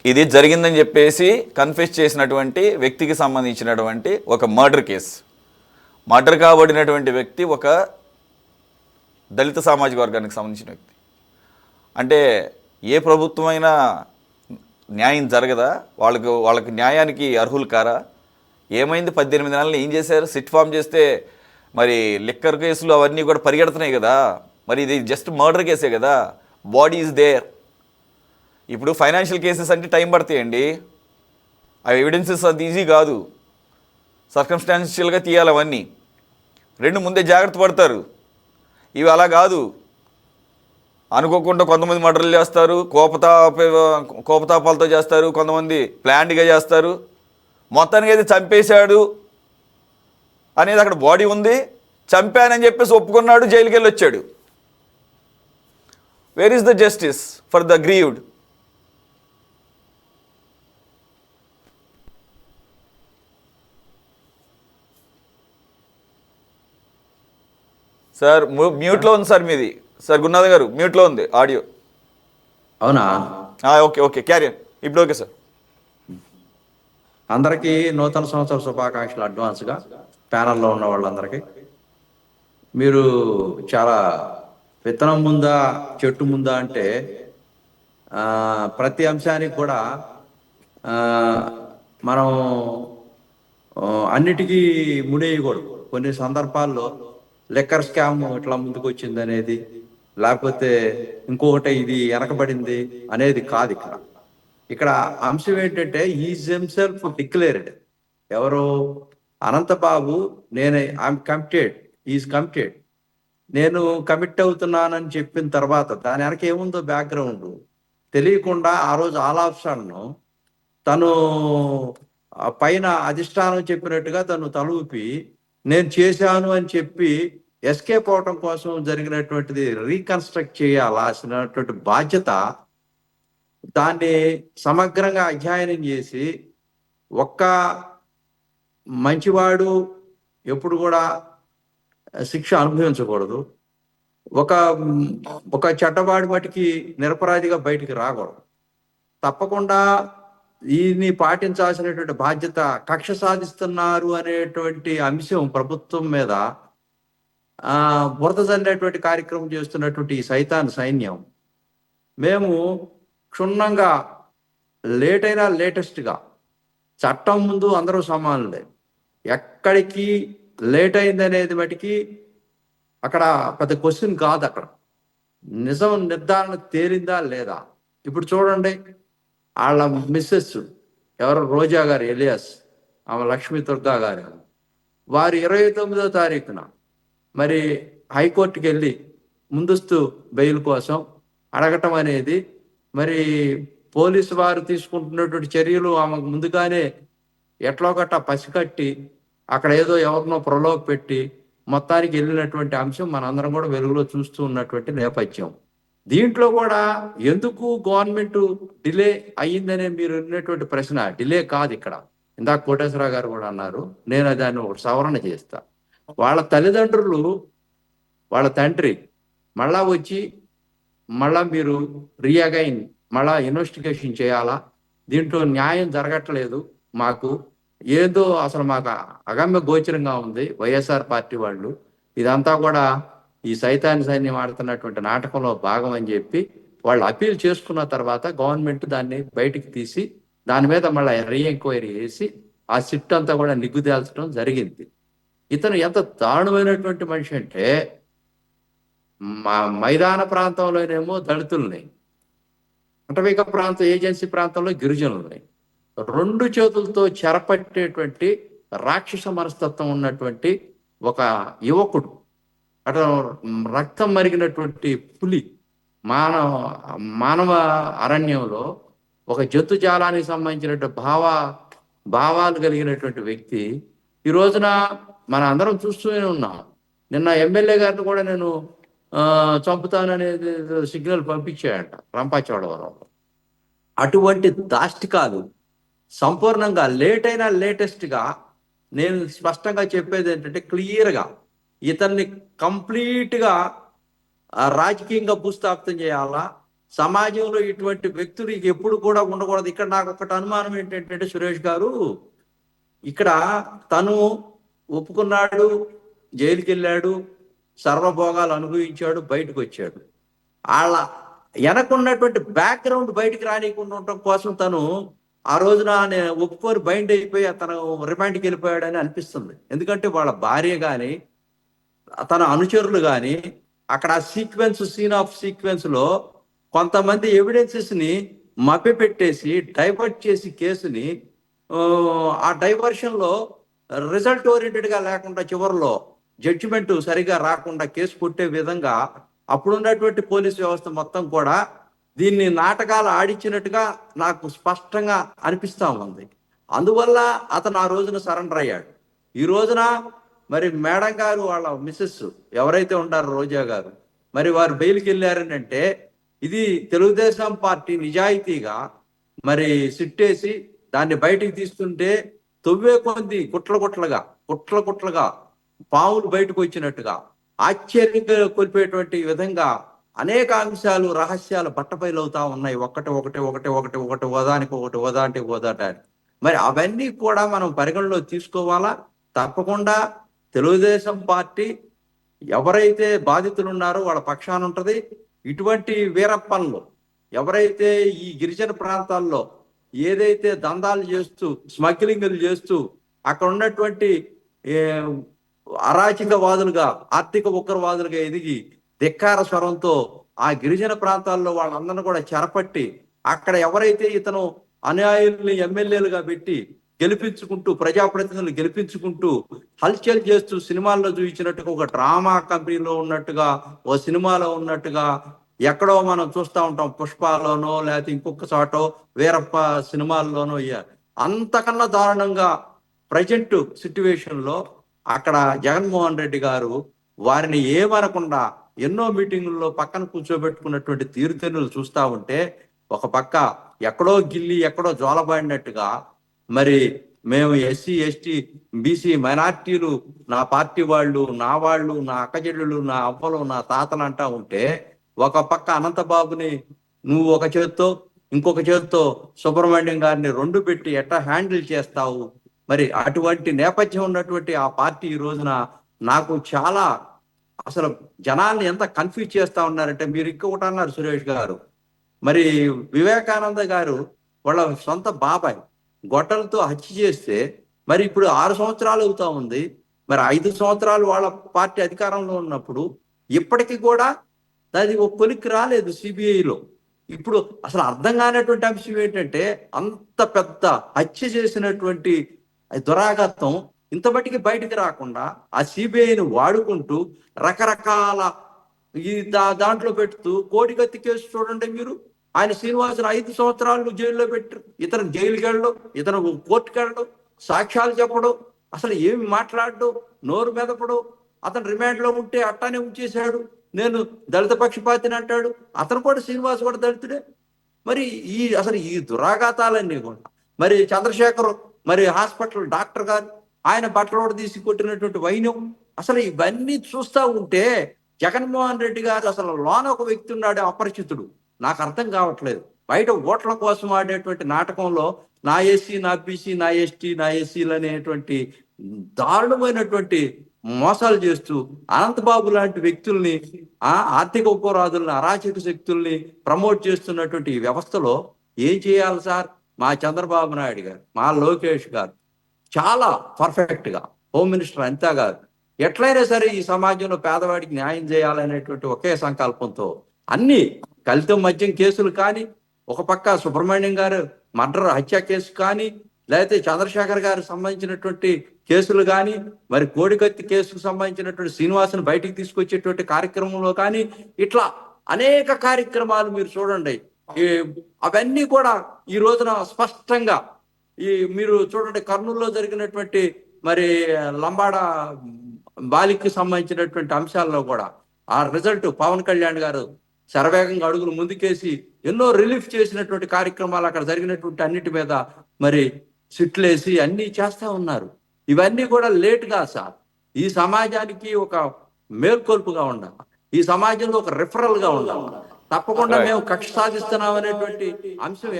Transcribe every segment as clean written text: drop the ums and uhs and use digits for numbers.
ఇది జరిగిందని చెప్పేసి కన్ఫెస్ చేసినటువంటి వ్యక్తికి సంబంధించినటువంటి ఒక మర్డర్ కేసు. మర్డర్ కాబడినటువంటి వ్యక్తి ఒక దళిత సామాజిక వర్గానికి సంబంధించిన వ్యక్తి. అంటే ఏ ప్రభుత్వమైనా న్యాయం జరగదా? వాళ్ళకి న్యాయానికి అర్హులు కారా? ఏమైంది? 18 నెలలు ఏం చేశారు? సిట్ ఫామ్ చేస్తే మరి లిక్కర్ కేసులు అవన్నీ కూడా పరిగెడుతున్నాయి కదా. మరి ఇది జస్ట్ మర్డర్ కేసే కదా. Body is there. ఇప్పుడు ఫైనాన్షియల్ కేసెస్ అంటే టైం పడతాయండి. ఆ ఎవిడెన్సెస్ అది ఈజీ కాదు. సర్కమ్స్టాన్షియల్గా తీయాలి అవన్నీ. ముందే జాగ్రత్త పడతారు. ఇవి అలా కాదు. అనుకోకుండా కొంతమంది మర్డర్లు చేస్తారు, కోపతాపాలతో చేస్తారు, కొంతమంది ప్లాన్డ్గా చేస్తారు. మొత్తానికి అయితే చంపేశాడు అనేది అక్కడ బాడీ ఉంది, చంపానని చెప్పేసి ఒప్పుకున్నాడు, జైలుకి వెళ్ళి వచ్చాడు. Where is the justice for the grieved? Sir మ్యూట్లో ఉంది సార్ మీది. సార్ గురునాథ్ గారు మ్యూట్లో ఉంది ఆడియో. అవునా? ఓకే ఓకే, క్యారియర్ ఇప్పుడు ఓకే సార్. అందరికీ నూతన సంవత్సర శుభాకాంక్షలు అడ్వాన్స్గా, ప్యానల్లో ఉన్న వాళ్ళందరికీ. మీరు చాలా విత్తనం ముందా చెట్టు ముందా అంటే ప్రతి అంశానికి కూడా మనం అన్నిటికీ ముడేయకూడదు. కొన్ని సందర్భాల్లో లిక్కర్ స్కామ్ ఇట్లా ముందుకు వచ్చింది అనేది, లేకపోతే ఇంకొకటి ఇది వెనకబడింది అనేది కాదు. ఇక్కడ అంశం ఏంటంటే ఈజ్ హిమ్సెల్ఫ్ డిక్లేర్డ్. ఎవరు? Ananthababu I'm committed, is committed, నేను కమిట్ అవుతున్నానని చెప్పిన తర్వాత దాని వెనక ఏముందో బ్యాక్గ్రౌండ్ తెలియకుండా ఆ రోజు ఆల్ ఆఫ్ సడన్ తను పైన అధిష్టానం చెప్పినట్టుగా తను తలూపి నేను చేశాను అని చెప్పి ఎస్కేప్ అవటం కోసం జరిగినటువంటిది రీకన్స్ట్రక్ట్ చేయాల్సినటువంటి బాధ్యత, దాన్ని సమగ్రంగా అధ్యయనం చేసి ఒక్క మంచివాడు ఎప్పుడు కూడా శిక్ష అనుభవించకూడదు, ఒక చెడ్డవాడి మటుకి నిరపరాధిగా బయటికి రాకూడదు. తప్పకుండా దీన్ని పాటించాల్సినటువంటి బాధ్యత. కక్ష సాధిస్తున్నారు అనేటువంటి అంశం ప్రభుత్వం మీద బురద జల్లేటువంటి కార్యక్రమం చేస్తున్నటువంటి ఈ సైతాన్ సైన్యం, మేము క్షుణ్ణంగా లేట్ అయినా లేటెస్ట్గా చట్టం ముందు అందరూ సమానులే. ఎక్కడికి లేట్ అయింది అనేది మటుకి అక్కడ పెద్ద క్వశ్చన్ కాదు. అక్కడ నిజం నిర్ధారణ తేలిందా లేదా? ఇప్పుడు చూడండి, వాళ్ళ మిస్సెస్ ఎవరు, రోజా గారు ఎలియాస్, ఆమె లక్ష్మీ దుర్గా గారు, వారు 29వ తారీఖున మరి హైకోర్టుకి వెళ్ళి ముందస్తు బెయిల్ కోసం అడగటం అనేది, మరి పోలీసు వారు తీసుకుంటున్నటువంటి చర్యలు ఆమెకు ముందుగానే ఎట్లో గట్టా పసికట్టి అక్కడ ఏదో ఎవరినో ప్రలోభ పెట్టి మొత్తానికి వెళ్ళినటువంటి అంశం మనందరం కూడా వెలుగులో చూస్తూ ఉన్నటువంటి నేపథ్యం. దీంట్లో కూడా ఎందుకు గవర్నమెంట్ డిలే అయ్యిందనే మీరు విన్నటువంటి ప్రశ్న డిలే కాదు. ఇక్కడ ఇందాక కోటేశ్వరరావు గారు కూడా అన్నారు, నేను దాన్ని ఒక సవరణ చేస్తా. వాళ్ళ తల్లిదండ్రులు, వాళ్ళ తండ్రి మళ్ళా వచ్చి మళ్ళా మీరు రీఅగైన్ మళ్ళా ఇన్వెస్టిగేషన్ చేయాలా, దీంట్లో న్యాయం జరగట్లేదు మాకు, ఏదో అసలు మాకు అగమ్య గోచరంగా ఉంది వైఎస్ఆర్ పార్టీ వాళ్ళు, ఇదంతా కూడా ఈ సైతాన్ సైన్యం ఆడుతున్నటువంటి నాటకంలో భాగం అని చెప్పి వాళ్ళు అపీల్ చేసుకున్న తర్వాత గవర్నమెంట్ దాన్ని బయటికి తీసి దాని మీద మళ్ళీ రీఎంక్వైరీ చేసి ఆ సిట్ అంతా కూడా నిగ్గుదేల్చడం జరిగింది. ఇతను ఎంత దారుణమైనటువంటి మనిషి అంటే, మా మైదాన ప్రాంతంలోనేమో దళితుల్ని, అటవిక ప్రాంతం ఏజెన్సీ ప్రాంతంలో గిరిజనుల్ని 2 చేతులతో చెరపట్టేటువంటి రాక్షస మనస్తత్వం ఉన్నటువంటి ఒక యువకుడు, అటు రక్తం మరిగినటువంటి పులి, మానవ అరణ్యంలో ఒక జంతు జాలానికి సంబంధించినటువంటి భావాలు కలిగినటువంటి వ్యక్తి ఈ రోజున మన అందరం చూస్తూనే ఉన్నాం. నిన్న ఎమ్మెల్యే గారిని కూడా నేను చంపుతాననేది సిగ్నల్ పంపించాడంట రంపాచోడవరంలో. అటువంటి దాష్టికాలు సంపూర్ణంగా లేట్ అయినా లేటెస్ట్గా నేను స్పష్టంగా చెప్పేది ఏంటంటే, క్లియర్గా ఇతన్ని కంప్లీట్గా రాజకీయంగా భూస్థాపితం చేయాలా, సమాజంలో ఇటువంటి వ్యక్తులు ఎప్పుడు కూడా ఉండకూడదు. ఇక్కడ నాకు ఒకటి అనుమానం ఏంటంటే సురేష్ గారు, ఇక్కడ తను ఒప్పుకున్నాడు, జైలుకి వెళ్ళాడు, సర్వభోగాలు అనుభవించాడు, బయటకు వచ్చాడు. వాళ్ళ వెనకున్నటువంటి బ్యాక్గ్రౌండ్ బయటికి రానియకుండా ఉండటం కోసం తను ఆ రోజున ఒప్పుకొని బైండ్ అయిపోయి తను రిమాండ్కి వెళ్ళిపోయాడని అనిపిస్తుంది. ఎందుకంటే వాళ్ళ భార్య కానీ తన అనుచరులు కానీ అక్కడ సీన్ ఆఫ్ సీక్వెన్స్ లో కొంతమంది ఎవిడెన్సెస్ ని మభ్యపెట్టేసి డైవర్ట్ చేసి కేసుని ఆ డైవర్షన్ లో రిజల్ట్ ఓరియంటెడ్ గా లేకుండా చివరిలో జడ్జిమెంట్ సరిగా రాకుండా కేసు కొట్టే విధంగా అప్పుడున్నటువంటి పోలీస్ వ్యవస్థ మొత్తం కూడా దీన్ని నాటకాలు ఆడించినట్టుగా నాకు స్పష్టంగా అనిపిస్తా ఉంది. అందువల్ల అతను ఆ రోజున సరెండర్ అయ్యాడు. ఈ రోజున మరి మేడం గారు వాళ్ళ మిస్సెస్ ఎవరైతే ఉన్నారో రోజా గారు, మరి వారు బెయిల్కి వెళ్ళారని అంటే ఇది తెలుగుదేశం పార్టీ నిజాయితీగా మరి సిట్టేసి దాన్ని బయటికి తీస్తుంటే తొవ్వే కొంది కుట్లగా పావులు బయటకు వచ్చినట్టుగా ఆశ్చర్యంగా కొలిపేటువంటి విధంగా అనేక అంశాలు రహస్యాలు బట్టబయలవుతా ఉన్నాయి. ఒకటి ఓదానికి. మరి అవన్నీ కూడా మనం పరిగణలో తీసుకోవాలా? తప్పకుండా తెలుగుదేశం పార్టీ ఎవరైతే బాధితులు ఉన్నారో వాళ్ళ పక్షాన ఉంటది. ఇటువంటి వీరప్పన్లు ఎవరైతే ఈ గిరిజన ప్రాంతాల్లో ఏదైతే దందాలు చేస్తూ స్మగ్లింగ్లు చేస్తూ అక్కడ ఉన్నటువంటి అరాచకవాదులుగా ఆర్థిక ఉగ్రవాదులుగా ఎదిగి ధిక్కార స్వరంతో ఆ గిరిజన ప్రాంతాల్లో వాళ్ళందరినీ కూడా చెరపట్టి అక్కడ ఎవరైతే ఇతను అనుయాయుల్ని ఎమ్మెల్యేలుగా పెట్టి గెలిపించుకుంటూ ప్రజాప్రతినిధులు గెలిపించుకుంటూ హల్చల్ చేస్తూ సినిమాల్లో చూపించినట్టుగా ఒక డ్రామా కంపెనీలో ఉన్నట్టుగా ఓ సినిమాలో ఉన్నట్టుగా ఎక్కడో మనం చూస్తూ ఉంటాం, పుష్పలోనో లేకపోతే ఇంకొక చోటో వీరప్ప సినిమాల్లోనో. అంతకన్నా దారుణంగా ప్రజెంట్ సిట్యువేషన్ లో అక్కడ జగన్మోహన్ రెడ్డి గారు వారిని ఏమనకుండా ఎన్నో మీటింగుల్లో పక్కన కూర్చోబెట్టుకున్నటువంటి తీరుతెన్నులు చూస్తా ఉంటే ఒక పక్క ఎక్కడో గిల్లి ఎక్కడో జోలబాడినట్టుగా మరి మేము ఎస్సీ ఎస్టీ బీసీ మైనార్టీలు నా పార్టీ వాళ్ళు నా అక్కచెల్లెళ్ళు నా అవ్వలు నా తాతలు అంటా ఉంటే ఒక పక్క అనంతబాబుని నువ్వు ఒక చేత్తో ఇంకొక చేత్తో సుబ్రహ్మణ్యం గారిని రెండు పెట్టి ఎట్లా హ్యాండిల్ చేస్తావు? మరి అటువంటి నేపథ్యం ఉన్నటువంటి ఆ పార్టీ ఈ రోజున నాకు చాలా అసలు జనాల్ని ఎంత కన్ఫ్యూజ్ చేస్తా ఉన్నారంటే, మీరు ఇంకొకటి అన్నారు సురేష్ గారు, మరి వివేకానంద గారు వాళ్ళ సొంత బాబాయ్ గొడ్డలతో హత్య చేస్తే మరి ఇప్పుడు 6 సంవత్సరాలు అవుతా ఉంది. మరి 5 సంవత్సరాలు వాళ్ళ పార్టీ అధికారంలో ఉన్నప్పుడు ఇప్పటికీ కూడా అది ఒక కొలిక్కి రాలేదు సిబిఐలో. ఇప్పుడు అసలు అర్థం కానటువంటి అంశం ఏంటంటే, అంత పెద్ద హత్య చేసినటువంటి దురాఘాతం ఇంత మట్టికి బయటికి రాకుండా ఆ సిబిఐని వాడుకుంటూ రకరకాల ఈ దాంట్లో పెడుతూ కోడికత్తి కేసు చూడండి మీరు. ఆయన శ్రీనివాసుని 5 సంవత్సరాలు జైల్లో పెట్టారు. ఇతను జైలుకి వెళ్ళడం, ఇతను కోర్టుకి వెళ్ళడం, సాక్ష్యాలు చెప్పడం, అసలు ఏమి మాట్లాడడం, నోరు మెదపడం. అతను రిమాండ్లో ఉంటే అట్టానే ఉంచేశాడు. నేను దళిత పక్షపాతిని అంటాడు. అతను కూడా శ్రీనివాస్ కూడా దళితుడే. మరి అసలు ఈ దురాఘాతాలన్నీ కూడా మరి చంద్రశేఖర్ మరి హాస్పిటల్ డాక్టర్ గారు ఆయన బట్టలోడు తీసి కొట్టినటువంటి వైనం, అసలు ఇవన్నీ చూస్తూ ఉంటే జగన్మోహన్ రెడ్డి గారు అసలు లోన ఒక వ్యక్తి ఉన్నాడు అపరిచితుడు. నాకు అర్థం కావట్లేదు. బయట ఓట్ల కోసం ఆడేటువంటి నాటకంలో నా ఎస్సీ నా బీసీ నా ఎస్టీ నా ఎస్సీలు అనేటువంటి దారుణమైనటువంటి మోసాలు చేస్తూ అనంతబాబు లాంటి వ్యక్తుల్ని ఆర్థిక ఉపరాధుల్ని అరాచక శక్తుల్ని ప్రమోట్ చేస్తున్నటువంటి ఈ వ్యవస్థలో ఏం చేయాలి సార్? మా చంద్రబాబు నాయుడు గారు, మా లోకేష్ గారు చాలా పర్ఫెక్ట్ గా, హోమ్ మినిస్టర్ అనితా గారు ఎట్లయినా సరే ఈ సమాజంలో పేదవాడికి న్యాయం చేయాలనేటువంటి ఒకే సంకల్పంతో అన్ని కలితం మద్యం కేసులు కానీ, ఒక పక్క సుబ్రహ్మణ్యం గారు మర్డర్ హత్య కేసు కానీ, లేకపోతే చంద్రశేఖర్ గారు సంబంధించినటువంటి కేసులు కానీ, మరి కోడికత్తి కేసుకు సంబంధించినటువంటి శ్రీనివాసుని బయటికి తీసుకొచ్చేటువంటి కార్యక్రమంలో కానీ, ఇట్లా అనేక కార్యక్రమాలు మీరు చూడండి. అవన్నీ కూడా ఈ రోజున స్పష్టంగా మీరు చూడండి. కర్నూలులో జరిగినటువంటి మరి లంబాడ బాలికి సంబంధించినటువంటి అంశాల్లో కూడా ఆ రిజల్ట్ పవన్ కళ్యాణ్ గారు శరవేగంగా అడుగులు ముందుకేసి ఎన్నో రిలీఫ్ చేసినటువంటి కార్యక్రమాలు అక్కడ జరిగినటువంటి అన్నిటి మీద మరి సిట్లేసి అన్ని చేస్తా ఉన్నారు. ఇవన్నీ కూడా లేట్గా సార్ ఈ సమాజానికి ఒక మేల్కొల్పుగా ఉండాలి, ఈ సమాజంలో ఒక రిఫరల్ గా ఉండాలి. తప్పకుండా మేము కక్ష సాధిస్తున్నాం అనేటువంటి అంశం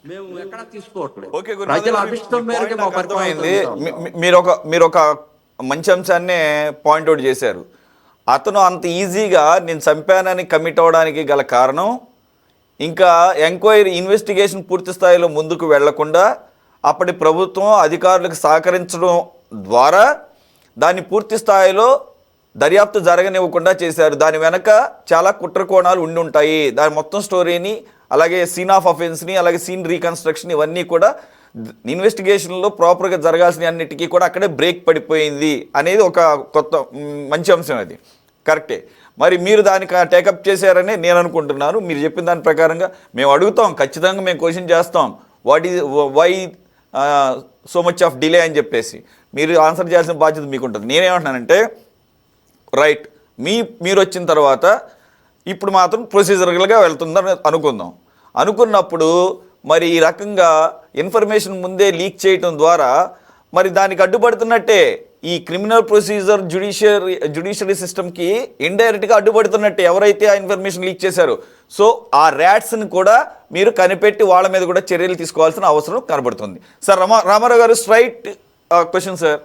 మేము ఎక్కడ తీసుకోవట్లేదు. ఓకే ప్రజల అభిష్టం మేరకు మా అర్థమైంది. పరిపాలన. మీరు ఒక మంచి అంశాన్నే పాయింట్అవుట్ చేశారు. అతను అంత ఈజీగా నేను చంపానని కమిట్ అవ్వడానికి గల కారణం, ఇంకా ఎంక్వైరీ ఇన్వెస్టిగేషన్ పూర్తి స్థాయిలో ముందుకు వెళ్లకుండా అప్పటి ప్రభుత్వం అధికారులకు సహకరించడం ద్వారా దాన్ని పూర్తి స్థాయిలో దర్యాప్తు జరగనివ్వకుండా చేశారు. దాని వెనక చాలా కుట్ర కోణాలు ఉండి ఉంటాయి. దాని మొత్తం స్టోరీని, అలాగే సీన్ ఆఫ్ అఫెన్స్ని, అలాగే సీన్ రీకన్స్ట్రక్షన్ ఇవన్నీ కూడా ఇన్వెస్టిగేషన్లో ప్రాపర్గా జరగాల్సిన అన్నిటికీ కూడా అక్కడే బ్రేక్ పడిపోయింది అనేది ఒక మంచి అంశం. అది కరెక్టే. మరి మీరు దానికి టేకప్ చేశారని నేను అనుకుంటున్నాను. మీరు చెప్పిన దాని ప్రకారంగా మేము అడుగుతాం, ఖచ్చితంగా మేము క్వశ్చన్ చేస్తాం, why so much of delay అని చెప్పేసి మీరు ఆన్సర్ చేయాల్సిన బాధ్యత మీకు ఉంటుంది. నేనేమంటున్నానంటే, రైట్, మీరు వచ్చిన తర్వాత ఇప్పుడు మాత్రం ప్రొసీజరల్గా వెళ్తుందని అనుకున్నప్పుడు మరి ఈ రకంగా ఇన్ఫర్మేషన్ ముందే లీక్ చేయటం ద్వారా మరి దానికి అడ్డుపడుతున్నట్టే. ఈ క్రిమినల్ ప్రొసీజర్ జ్యుడిషియరీ సిస్టమ్కి ఇండైరెక్ట్గా అడ్డుపడుతున్నట్టే ఎవరైతే ఆ ఇన్ఫర్మేషన్ లీక్ చేశారో. సో ఆ ర్యాట్స్ని కూడా మీరు కనిపెట్టి వాళ్ళ మీద కూడా చర్యలు తీసుకోవాల్సిన అవసరం కనబడుతుంది. సార్ రామారావు గారు, స్ట్రైట్ క్వశ్చన్ సార్.